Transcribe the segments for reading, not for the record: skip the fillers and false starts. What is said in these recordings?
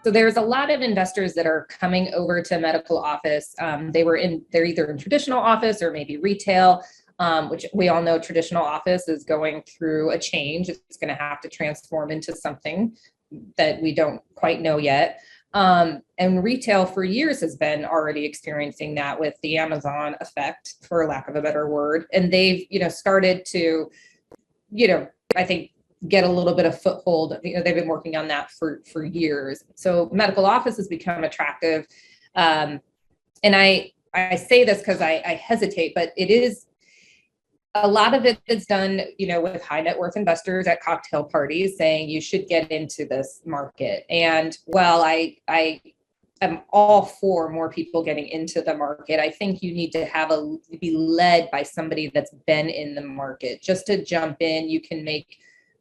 So there's a lot of investors that are coming over to medical office. They're either in traditional office or maybe retail, which we all know traditional office is going through a change. It's going to have to transform into something that we don't quite know yet. And retail for years has been already experiencing that with the Amazon effect, for lack of a better word. And they've, started to, I think, get a little bit of foothold. They've been working on that for years. So medical office has become attractive. And I say this because I hesitate, but it is, a lot of it is done, with high net worth investors at cocktail parties saying you should get into this market. And while I am all for more people getting into the market, I think you need to be led by somebody that's been in the market. Just to jump in, you can make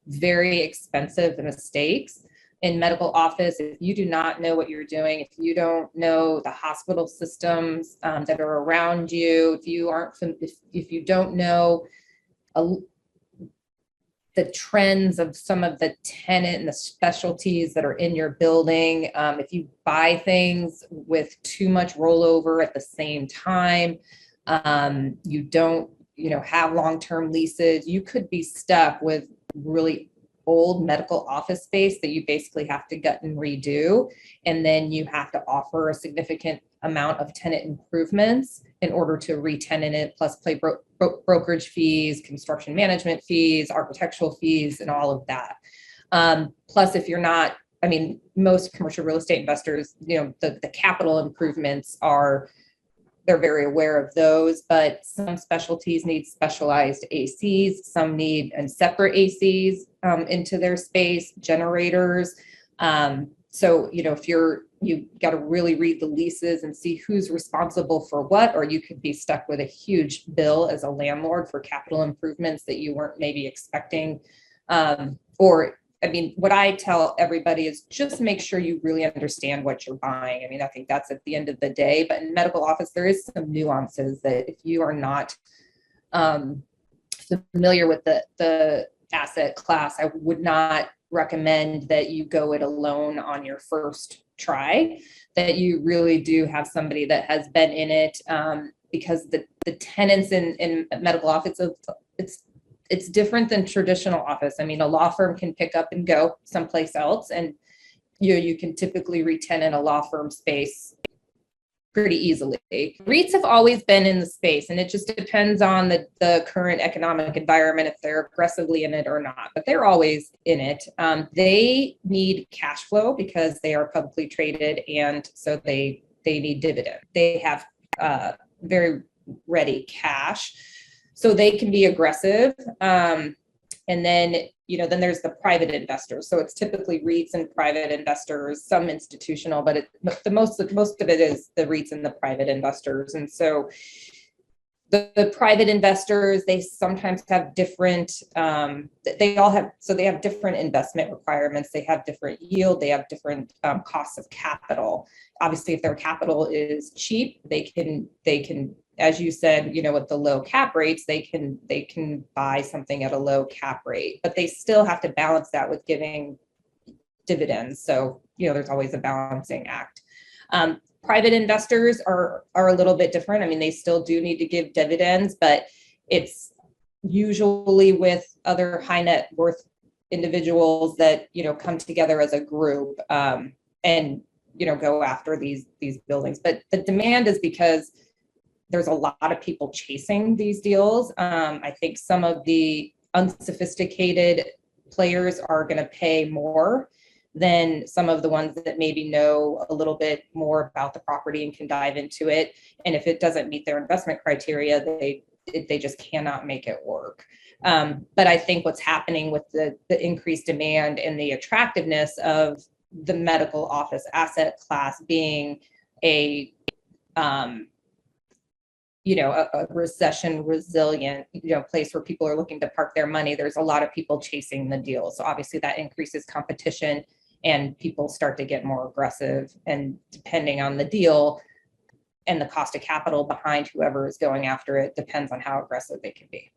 very expensive mistakes in medical office if you do not know what you're doing, if you don't know the hospital systems that are around you, if you don't know the trends of some of the tenant and the specialties that are in your building. If you buy things with too much rollover at the same time, you don't, have long-term leases, you could be stuck with really old medical office space that you basically have to gut and redo. And then you have to offer a significant amount of tenant improvements in order to re-tenant it, plus pay brokerage fees, construction management fees, architectural fees, and all of that. Plus, if you're not, most commercial real estate investors, the capital improvements they're very aware of those, but some specialties need specialized ACs, some need separate ACs into their space, generators. So, if you got to really read the leases and see who's responsible for what, or you could be stuck with a huge bill as a landlord for capital improvements that you weren't maybe expecting. What I tell everybody is just make sure you really understand what you're buying. I think that's at the end of the day, but in medical office, there is some nuances that if you are not familiar with the asset class, I would not recommend that you go it alone on your first try, that you really do have somebody that has been in it, because the tenants in medical office, it's different than traditional office. A law firm can pick up and go someplace else, and you can typically re-tenant a law firm space pretty easily. REITs have always been in the space, and it just depends on the current economic environment, if they're aggressively in it or not, but they're always in it. They need cash flow because they are publicly traded, and so they need dividend. They have very ready cash, so they can be aggressive. And then, then there's the private investors. So it's typically REITs and private investors, some institutional, but most of it is the REITs and the private investors. And so the private investors, they sometimes have different, they have different investment requirements. They have different yield. They have different costs of capital. Obviously, if their capital is cheap, they can, as you said, with the low cap rates, they can buy something at a low cap rate, but they still have to balance that with giving dividends. So, there's always a balancing act. Private investors are a little bit different. They still do need to give dividends, but it's usually with other high net worth individuals that, come together as a group, and, go after these buildings. But the demand is because there's a lot of people chasing these deals. I think some of the unsophisticated players are going to pay more than some of the ones that maybe know a little bit more about the property and can dive into it. And if it doesn't meet their investment criteria, they just cannot make it work. But I think what's happening with the increased demand and the attractiveness of the medical office asset class being a recession resilient, place where people are looking to park their money, there's a lot of people chasing the deal. So obviously that increases competition and people start to get more aggressive, and depending on the deal and the cost of capital behind whoever is going after it depends on how aggressive they can be.